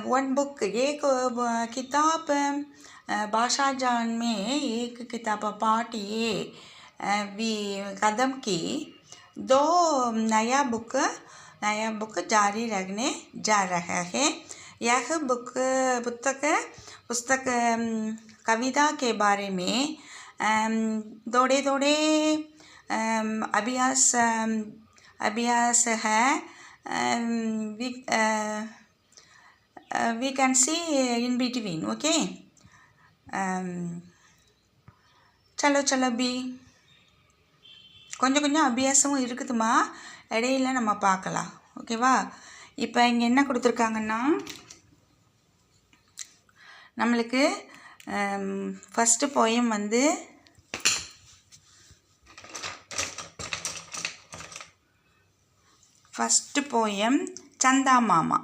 One book एक किताब भाषा जान में एक किताब पार्ट ये भी कदम की दो नया बुक जारी रखने जा रहा है। यह पुस्तक कविता के बारे में थोड़े थोड़े अभ्यास है। We can see in between, okay? चलो बी கொஞ்சம் அபியாசமும் இருக்குதுமா, இடையில நம்ம பார்க்கலாம், ஓகேவா? இப்போ இங்கே என்ன கொடுத்துருக்காங்கன்னா, நம்மளுக்கு ஃபஸ்ட்டு போயம் வந்து சந்தா மாமா.